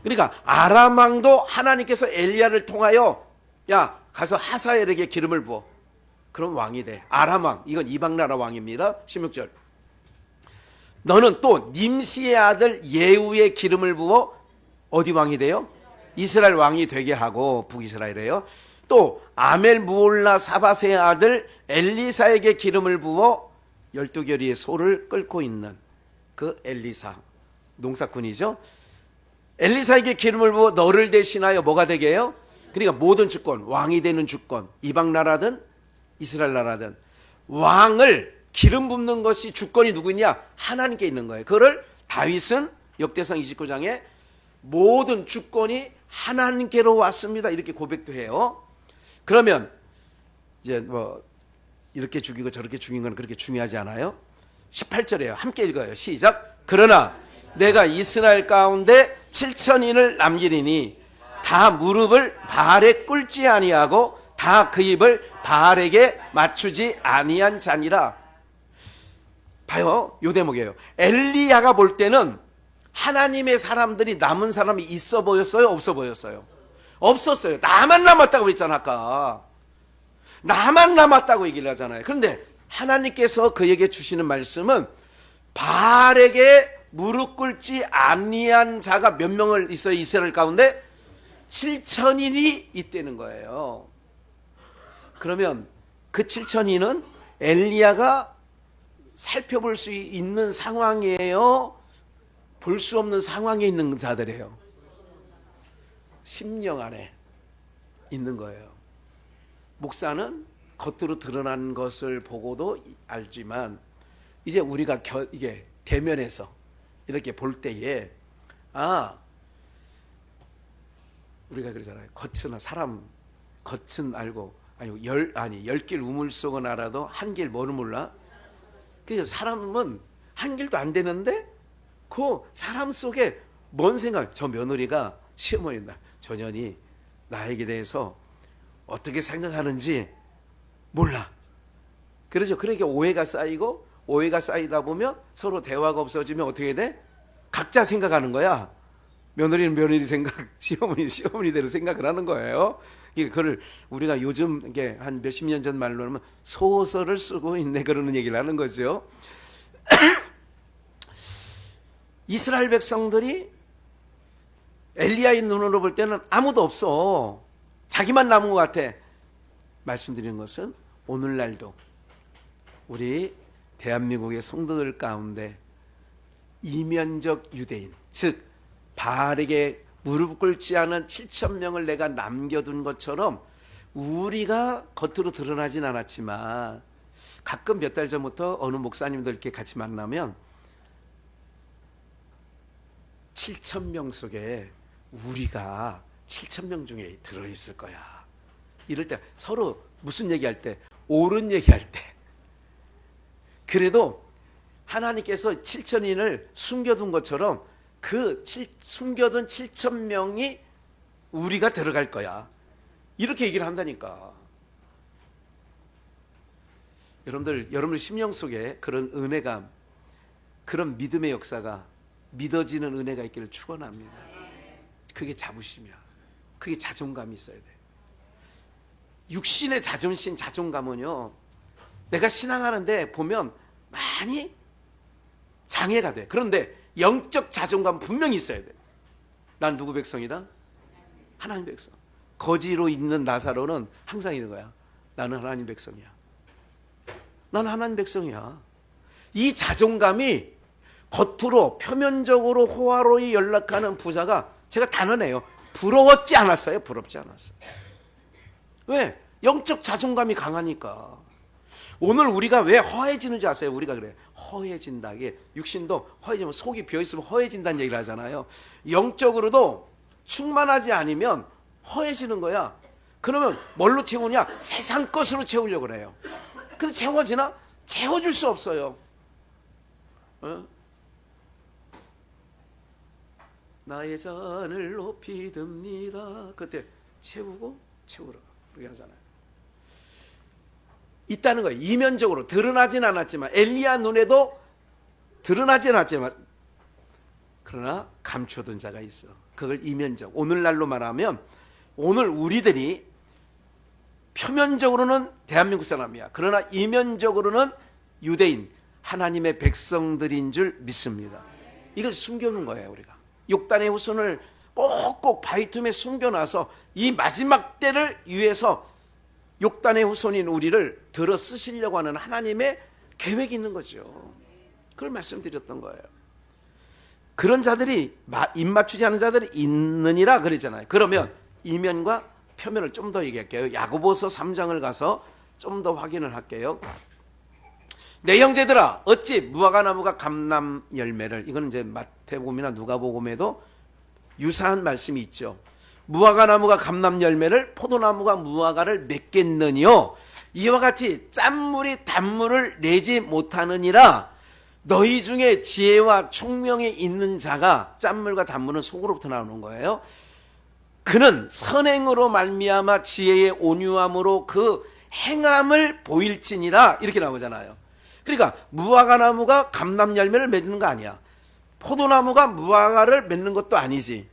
그러니까 아람 왕도 하나님께서 엘리야를 통하여 야 가서 하사엘에게 기름을 부어. 그럼 왕이 돼. 아람 왕. 이건 이방 나라 왕입니다. 16절. 너는 또 님시의 아들 예후의 기름을 부어 어디 왕이 돼요? 이스라엘 왕이 되게 하고, 북이스라엘이에요. 또 아멜 무올라 사바세의 아들 엘리사에게 기름을 부어 12결의의 소를 끓고 있는 그 엘리사, 농사꾼이죠. 엘리사에게 기름을 부어 너를 대신하여 뭐가 되게 해요? 그러니까 모든 주권, 왕이 되는 주권, 이방 나라든 이스라엘 나라든 왕을 기름 붓는 것이 주권이 누구냐? 하나님께 있는 거예요. 그거를 다윗은 역대상 29장에 모든 주권이 하나님께로 왔습니다. 이렇게 고백도 해요. 그러면 이제 뭐 이렇게 죽이고 저렇게 죽인 건 그렇게 중요하지 않아요. 18절이에요. 함께 읽어요. 시작. 그러나 내가 이스라엘 가운데 7천인을 남기리니 다 무릎을 바알에 꿇지 아니하고 다 그 입을 바알에게 맞추지 아니한 자니라. 봐요. 요 대목이에요. 엘리야가 볼 때는 하나님의 사람들이 남은 사람이 있어 보였어요? 없어 보였어요? 없었어요. 나만 남았다고 그랬잖아 아까. 나만 남았다고 얘기를 하잖아요. 그런데 하나님께서 그에게 주시는 말씀은 바알에게 무릎 꿇지 아니한 자가 몇 명을 있어요? 이스라엘 가운데 7천인이 있다는 거예요. 그러면 그 7천인은 엘리야가 살펴볼 수 있는 상황이에요? 볼 수 없는 상황에 있는 자들이에요? 심령 안에 있는 거예요. 목사는 겉으로 드러난 것을 보고도 알지만 이제 우리가 이게 대면에서 이렇게 볼 때에 우리가 그러잖아요. 겉은 사람 겉은 알고 열 길 우물 속은 알아도 한 길 뭐를 몰라? 그래서 사람은 한 길도 안 되는데 그 사람 속에 뭔 생각? 저 며느리가 시어머니다. 전현이 나에게 대해서 어떻게 생각하는지 몰라. 그렇죠. 그러니까 오해가 쌓이다 보면 서로 대화가 없어지면 어떻게 돼? 각자 생각하는 거야. 며느리는 며느리 생각, 시어머니는 시어머니대로 생각을 하는 거예요. 그걸 우리가 요즘 이게 한 몇십 년 전 말로 하면 소설을 쓰고 있네 그러는 얘기를 하는 거죠. 이스라엘 백성들이 엘리야의 눈으로 볼 때는 아무도 없어. 자기만 남은 것 같아. 말씀드리는 것은 오늘날도 우리 대한민국의 성도들 가운데 이면적 유대인, 즉 바알에게 무릎 꿇지 않은 7천 명을 내가 남겨둔 것처럼 우리가 겉으로 드러나진 않았지만 가끔 몇 달 전부터 어느 목사님들 이렇게 같이 만나면 7천 명 속에 우리가 7천 명 중에 들어있을 거야. 이럴 때 서로 무슨 얘기할 때? 옳은 얘기할 때. 그래도 하나님께서 7천인을 숨겨둔 것처럼 그 숨겨둔 7천 명이 우리가 들어갈 거야. 이렇게 얘기를 한다니까. 여러분들 심령 속에 그런 은혜가, 그런 믿음의 역사가, 믿어지는 은혜가 있기를 축원합니다. 그게 자부심이야. 그게 자존감이 있어야 돼. 육신의 자존심, 자존감은요, 내가 신앙하는데 보면 많이 장애가 돼. 그런데 영적 자존감은 분명히 있어야 돼. 난 누구 백성이다? 하나님 백성. 거지로 있는 나사로는 항상 이런 거야. 나는 하나님 백성이야. 나는 하나님 백성이야. 이 자존감이 겉으로 표면적으로 호화로이 연락하는 부자가 제가 단언해요. 부러웠지 않았어요. 부럽지 않았어요. 왜? 영적 자존감이 강하니까. 오늘 우리가 왜 허해지는지 아세요? 우리가 그래. 허해진다. 이게 육신도 허해지면 속이 비어있으면 허해진다는 얘기를 하잖아요. 영적으로도 충만하지 않으면 허해지는 거야. 그러면 뭘로 채우냐? 세상 것으로 채우려고 그래요. 근데 채워지나? 채워줄 수 없어요. 어? 나의 잔을 높이 듭니다. 그때 채우고 채우라 그렇게 하잖아요. 있다는 거예요. 이면적으로 드러나진 않았지만, 엘리야 눈에도 드러나진 않았지만 그러나 감추던 자가 있어. 그걸 이면적. 오늘날로 말하면 오늘 우리들이 표면적으로는 대한민국 사람이야. 그러나 이면적으로는 유대인, 하나님의 백성들인 줄 믿습니다. 이걸 숨겨놓은 거예요. 우리가 욕단의 후손을 꼭꼭 바위틈에 숨겨놔서 이 마지막 때를 위해서 욕단의 후손인 우리를 들어 쓰시려고 하는 하나님의 계획이 있는 거죠. 그걸 말씀드렸던 거예요. 그런 자들이 입 맞추지 않은 자들이 있느니라 그랬잖아요. 그러면 이면과 표면을 좀 더 얘기할게요. 야고보서 3장을 가서 좀 더 확인을 할게요. 내 형제들아, 어찌 무화과나무가 감람 열매를, 이거는 이제 마태복음이나 누가복음에도 유사한 말씀이 있죠. 무화과나무가 감람 열매를, 포도나무가 무화과를 맺겠느니요. 이와 같이 짠물이 단물을 내지 못하느니라. 너희 중에 지혜와 총명이 있는 자가, 짠물과 단물은 속으로부터 나오는 거예요. 그는 선행으로 말미암아 지혜의 온유함으로 그 행함을 보일지니라. 이렇게 나오잖아요. 그러니까 무화과나무가 감람 열매를 맺는 거 아니야. 포도나무가 무화과를 맺는 것도 아니지.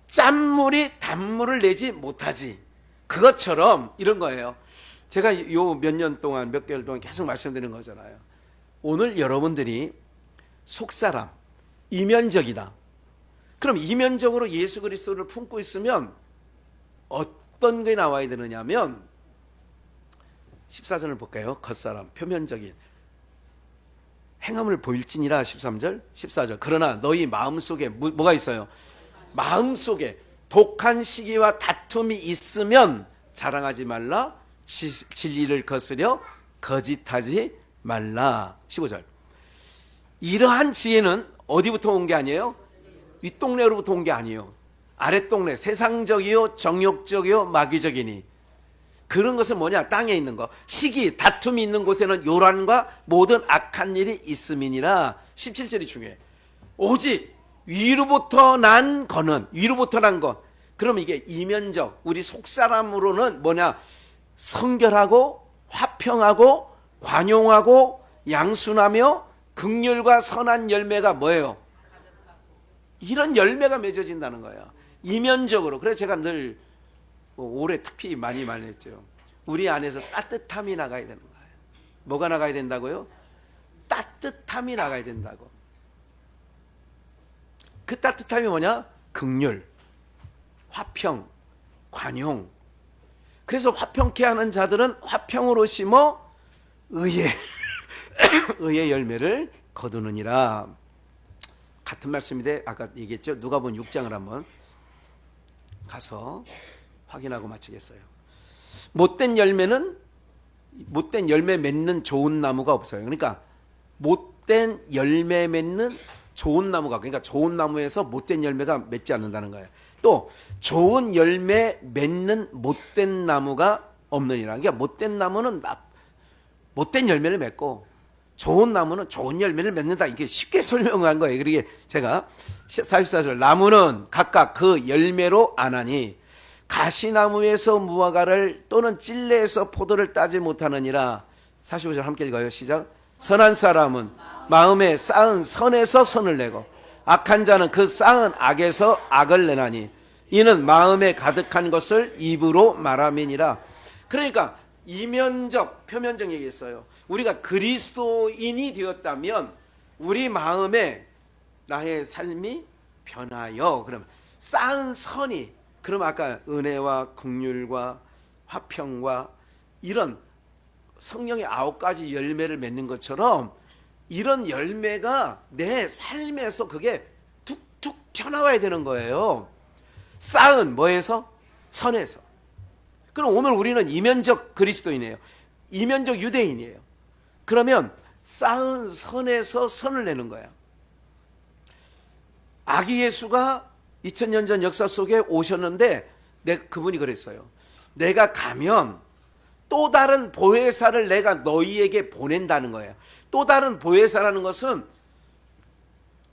짠물이 단물을 내지 못하지. 그것처럼 이런 거예요. 제가 요 몇 년 동안, 몇 개월 동안 계속 말씀드리는 거잖아요. 오늘 여러분들이 속사람, 이면적이다. 그럼 이면적으로 예수 그리스도를 품고 있으면 어떤 게 나와야 되느냐면 14절을 볼까요? 겉사람, 표면적인 행함을 보일지니라. 13절, 14절. 그러나 너희 마음속에 뭐가 있어요? 마음속에 독한 시기와 다툼이 있으면 자랑하지 말라. 진리를 거스려 거짓하지 말라. 15절. 이러한 지혜는 어디부터 온 게 아니에요? 윗동네로부터 온 게 아니에요. 아랫동네, 세상적이요 정욕적이요 마귀적이니. 그런 것은 뭐냐? 땅에 있는 거. 시기, 다툼이 있는 곳에는 요란과 모든 악한 일이 있음이니라. 17절이 중요해. 오직 위로부터 난 거는, 위로부터 난 것. 그럼 이게 이면적, 우리 속사람으로는 뭐냐? 성결하고 화평하고 관용하고 양순하며 긍휼과 선한 열매가 뭐예요? 이런 열매가 맺어진다는 거예요. 이면적으로. 그래서 제가 늘 올해 특히 많이 말했죠. 우리 안에서 따뜻함이 나가야 되는 거예요. 뭐가 나가야 된다고요? 따뜻함이 나가야 된다고. 그 따뜻함이 뭐냐? 긍휼, 화평, 관용. 그래서 화평케 하는 자들은 화평으로 심어 의의 의의 열매를 거두느니라. 같은 말씀인데 아까 얘기했죠. 누가복음 6장을 한번 가서 확인하고 마치겠어요. 못된 열매는, 못된 열매 맺는 좋은 나무가 없어요. 그러니까 못된 열매 맺는 좋은 나무가, 그러니까 좋은 나무에서 못된 열매가 맺지 않는다는 거예요. 또 좋은 열매 맺는 못된 나무가 없느니라. 그러니까 못된 나무는 못된 열매를 맺고 좋은 나무는 좋은 열매를 맺는다. 이게 쉽게 설명한 거예요. 그러게 제가 44절, 나무는 각각 그 열매로 아나니 가시나무에서 무화과를 또는 찔레에서 포도를 따지 못하느니라. 45절 함께 읽어요. 시작. 선한 사람은 마음에 쌓은 선에서 선을 내고 악한 자는 그 쌓은 악에서 악을 내나니 이는 마음에 가득한 것을 입으로 말함이니라. 그러니까 이면적, 표면적 얘기했어요. 우리가 그리스도인이 되었다면 우리 마음에 나의 삶이 변하여, 그러면 쌓은 선이, 그럼 아까 은혜와 긍휼과 화평과 이런 성령의 9가지 열매를 맺는 것처럼 이런 열매가 내 삶에서 그게 툭툭 튀어나와야 되는 거예요. 쌓은 뭐에서? 선에서. 그럼 오늘 우리는 이면적 그리스도인이에요. 이면적 유대인이에요. 그러면 쌓은 선에서 선을 내는 거야. 아기 예수가 2000년 전 역사 속에 오셨는데 그분이 그랬어요. 내가 가면 또 다른 보혜사를 내가 너희에게 보낸다는 거예요. 또 다른 보혜사라는 것은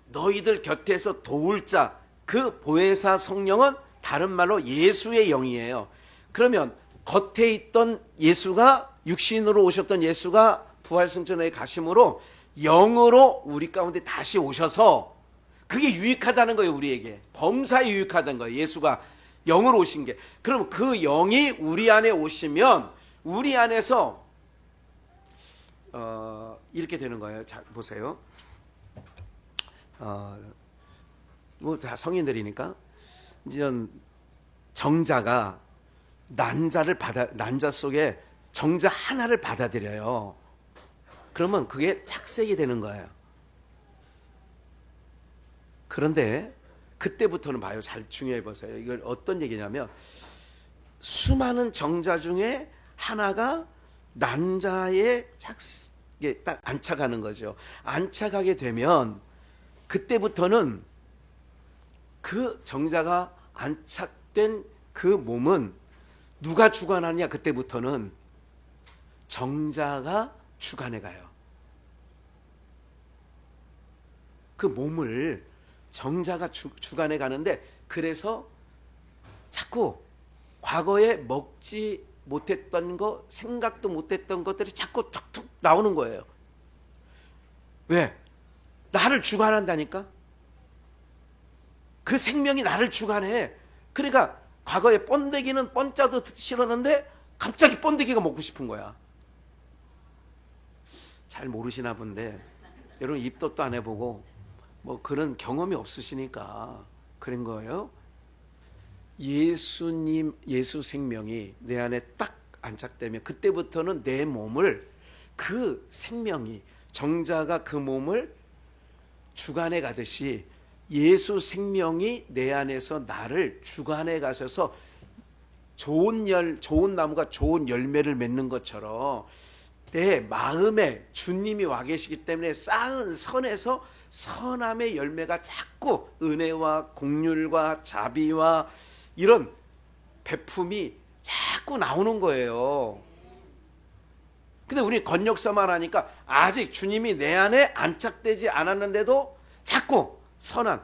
너희들 곁에서 도울 자, 그 보혜사 성령은 다른 말로 예수의 영이에요. 그러면 겉에 있던 예수가, 육신으로 오셨던 예수가 부활승천에 가심으로 영으로 우리 가운데 다시 오셔서, 그게 유익하다는 거예요. 우리에게 범사에 유익하다는 거예요. 예수가 영으로 오신 게. 그럼 그 영이 우리 안에 오시면 우리 안에서 이렇게 되는 거예요. 자, 보세요. 뭐 다 성인들이니까 이제 정자가 난자 속에 정자 하나를 받아들여요. 그러면 그게 착색이 되는 거예요. 그런데 그때부터는 봐요. 잘 중요해 보세요. 이걸 어떤 얘기냐면, 수많은 정자 중에 하나가 난자에 딱 안착하는 거죠. 안착하게 되면 그때부터는 그 정자가 안착된 그 몸은 누가 주관하냐? 그때부터는 정자가 주관해 가요. 그 몸을 정자가 주관해 가는데, 그래서 자꾸 과거에 먹지 못했던 거, 생각도 못했던 것들이 자꾸 툭툭 나오는 거예요. 왜? 나를 주관한다니까? 그 생명이 나를 주관해. 그러니까 과거에 번데기는 번짜도 싫었는데 갑자기 번데기가 먹고 싶은 거야. 잘 모르시나 본데, 여러분 입덧도 안 해보고 뭐 그런 경험이 없으시니까 그런 거예요. 예수 생명이 내 안에 딱 안착되면 그때부터는 내 몸을, 그 생명이, 정자가 그 몸을 주관해 가듯이 예수 생명이 내 안에서 나를 주관해 가셔서 좋은 나무가 좋은 열매를 맺는 것처럼 내 마음에 주님이 와 계시기 때문에 쌓은 선에서 선함의 열매가 자꾸 은혜와 공률과 자비와 이런 베품이 자꾸 나오는 거예요. 근데 우리 건역사만 하니까 아직 주님이 내 안에 안착되지 않았는데도 자꾸 선한,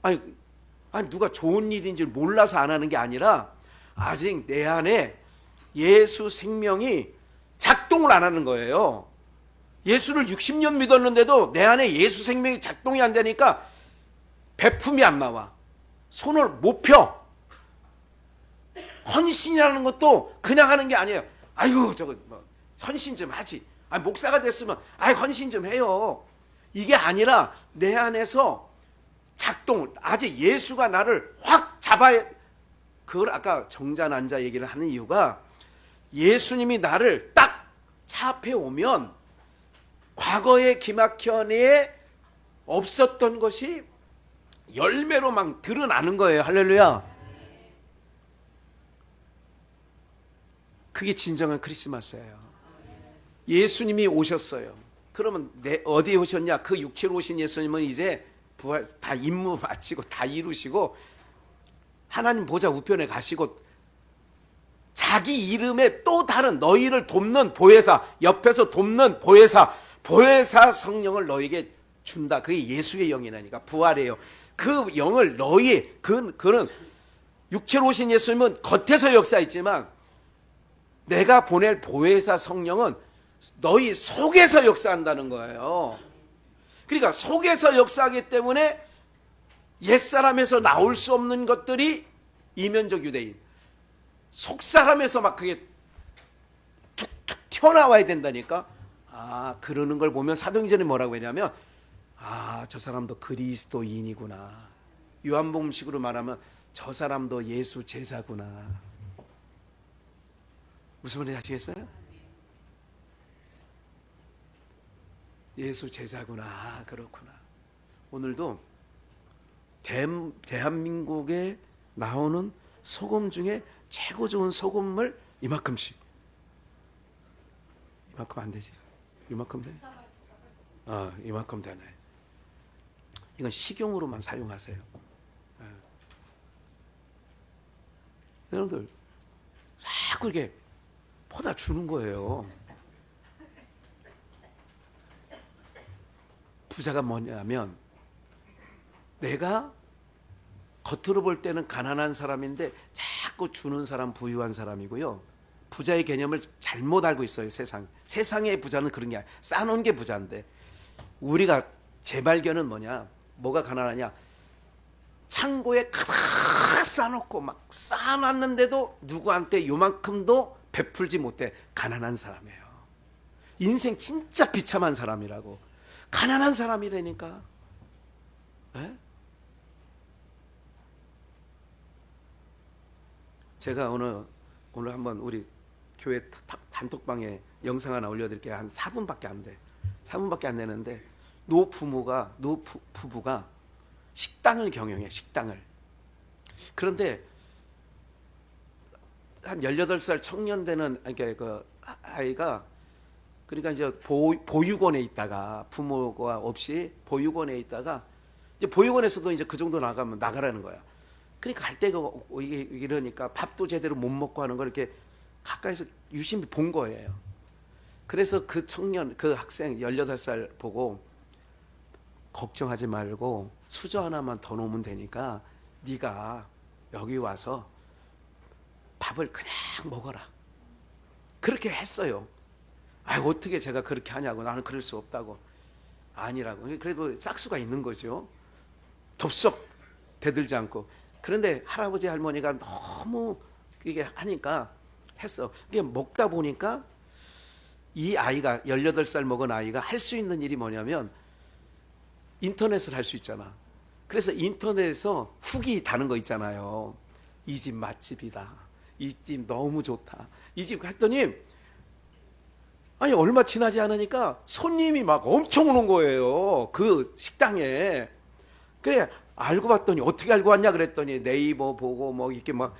아니 누가 좋은 일인지 몰라서 안 하는 게 아니라 아직 내 안에 예수 생명이 작동을 안 하는 거예요. 예수를 60년 믿었는데도 내 안에 예수 생명이 작동이 안 되니까 베품이 안 나와. 손을 못 펴. 헌신이라는 것도 그냥 하는 게 아니에요. 아이고 저거 뭐 헌신 좀 하지. 목사가 됐으면 헌신 좀 해요. 이게 아니라 내 안에서 작동을, 아직 예수가 나를 확 잡아야, 그걸 아까 정자 난자 얘기를 하는 이유가, 예수님이 나를 딱 차 앞에 오면 과거의 기막현에 없었던 것이 열매로 막 드러나는 거예요. 할렐루야. 그게 진정한 크리스마스예요. 예수님이 오셨어요. 그러면 어디에 오셨냐? 그 육체로 오신 예수님은 이제 부활 다 임무 마치고 다 이루시고 하나님 보좌 우편에 가시고 자기 이름에 또 다른 너희를 돕는 보혜사, 옆에서 돕는 보혜사 성령을 너에게 준다. 그게 예수의 영이라니까. 부활이에요. 그 영을 그는 육체로 오신 예수님은 겉에서 역사했지만 내가 보낼 보혜사 성령은 너희 속에서 역사한다는 거예요. 그러니까 속에서 역사하기 때문에 옛사람에서 나올 수 없는 것들이 이면적 유대인, 속사람에서 막 그게 툭툭 튀어나와야 된다니까. 그러는 걸 보면 사도행전이 뭐라고 했냐면, 저 사람도 그리스도인이구나. 요한복음식으로 말하면 저 사람도 예수 제자구나. 무슨 말인지 아시겠어요? 예수 제자구나. 아, 그렇구나. 오늘도 대한민국에 나오는 소금 중에 최고 좋은 소금을 이만큼씩. 이만큼 안 되지? 이만큼 돼? 이만큼 되네. 이건 식용으로만 사용하세요. 여러분들 자꾸 이렇게 퍼다 주는 거예요. 부자가 뭐냐면 내가 겉으로 볼 때는 가난한 사람인데 자꾸 주는 사람 부유한 사람이고요. 부자의 개념을 잘못 알고 있어요. 세상의 부자는 그런 게 아니야. 싸놓은 게 부자인데 우리가 제 발견은 뭐가 가난하냐, 창고에 가득 싸놓고 막 쌓아놨는데도 누구한테 요만큼도 베풀지 못해. 가난한 사람이에요. 인생 진짜 비참한 사람이라고. 가난한 사람이라니까. 에? 제가 오늘 한번 우리 교회 단톡방에 영상 하나 올려드릴게요. 한 4분밖에 안 돼. 4분밖에 안 되는데 노 부부가 식당을 경영해. 식당을. 그런데 한 18살 청년 되는 그 아이가, 그러니까 이제 보육원에 있다가, 부모가 없이 보육원에 있다가, 이제 보육원에서도 이제 그 정도 나가면 나가라는 거야. 그러니까 갈 데가 이러니까 밥도 제대로 못 먹고 하는 걸 이렇게 가까이서 유심히 본 거예요. 그래서 그 청년, 그 학생 18살 보고, 걱정하지 말고 수저 하나만 더 놓으면 되니까 네가 여기 와서 밥을 그냥 먹어라. 그렇게 했어요. 어떻게 제가 그렇게 하냐고. 나는 그럴 수 없다고. 아니라고. 그래도 싹수가 있는 거죠. 덥석 대들지 않고. 그런데 할아버지 할머니가 너무 이게 하니까 했어. 이게 먹다 보니까 이 아이가, 18살 먹은 아이가 할 수 있는 일이 뭐냐면 인터넷을 할 수 있잖아. 그래서 인터넷에서 후기 다는 거 있잖아요. 이 집 맛집이다. 이 집 너무 좋다. 이 집 갔더니 얼마 지나지 않으니까 손님이 막 엄청 오는 거예요. 그 식당에. 그래 알고 봤더니, 어떻게 알고 왔냐 그랬더니 네이버 보고 뭐 이렇게 막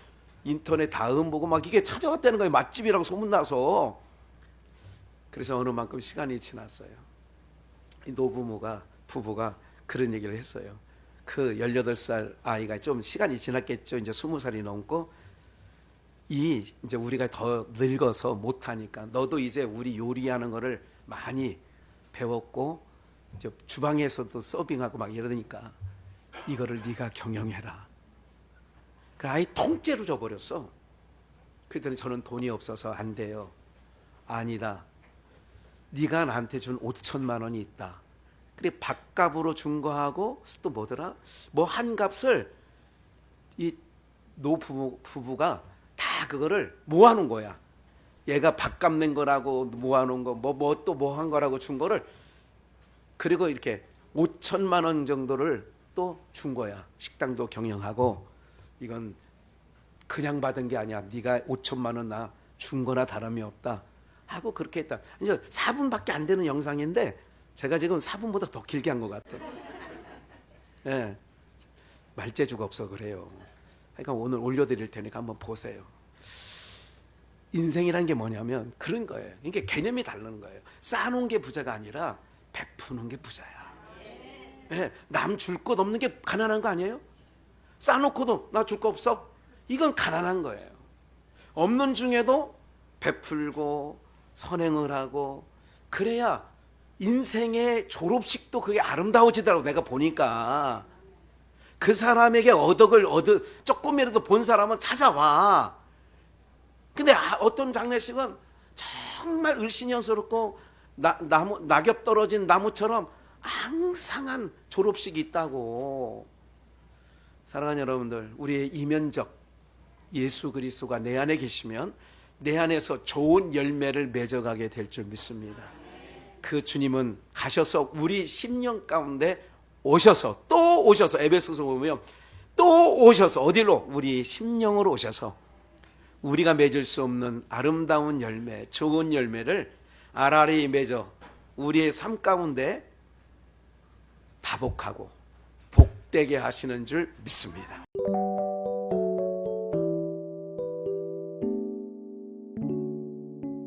인터넷 다음 보고 막 이게 찾아왔다는 거예요. 맛집이라고 소문나서. 그래서 어느 만큼 시간이 지났어요. 이 부부가 그런 얘기를 했어요. 그 18살 아이가 좀 시간이 지났겠죠. 이제 20살이 넘고, 이제 우리가 더 늙어서 못하니까 너도 이제 우리 요리하는 거를 많이 배웠고, 이제 주방에서도 서빙하고 막 이러니까 이거를 네가 경영해라. 그 아이 통째로 줘버렸어. 그랬더니 저는 돈이 없어서 안 돼요. 아니다. 네가 나한테 준 5천만 원이 있다. 그래 밥값으로 준 거하고 또 뭐더라? 뭐 한 값을 이 부부가 다 그거를 모아놓은 거야. 얘가 밥값 낸 거라고 모아놓은 거, 뭐 또 뭐 한 거라고 준 거를, 그리고 이렇게 5천만 원 정도를 또 준 거야. 식당도 경영하고. 이건 그냥 받은 게 아니야. 네가 5천만 원 나 준 거나 다름이 없다 하고 그렇게 했다. 이제 4분밖에 안 되는 영상인데 제가 지금 4분보다 더 길게 한 것 같아요. 예, 말재주가 없어 그래요. 그러니까 오늘 올려드릴 테니까 한번 보세요. 인생이란 게 뭐냐면 그런 거예요. 이게 개념이 다르는 거예요. 쌓아놓은 게 부자가 아니라 베푸는 게 부자야. 예, 남 줄 것 없는 게 가난한 거 아니에요? 쌓아놓고도 나 줄 거 없어? 이건 가난한 거예요. 없는 중에도 베풀고 선행을 하고, 그래야 인생의 졸업식도 그게 아름다워지더라고. 내가 보니까 그 사람에게 조금이라도 본 사람은 찾아와. 근데 어떤 장례식은 정말 을씨년스럽고 낙엽 떨어진 나무처럼 앙상한 졸업식이 있다고. 사랑하는 여러분들, 우리의 이면적 예수 그리스도가 내 안에 계시면 내 안에서 좋은 열매를 맺어가게 될 줄 믿습니다. 그 주님은 가셔서 우리 심령 가운데 오셔서, 또 오셔서, 에베소서 보면 또 오셔서 어디로? 우리 심령으로 오셔서 우리가 맺을 수 없는 아름다운 열매, 좋은 열매를 알알이 맺어 우리의 삶 가운데 다복하고 복되게 하시는 줄 믿습니다.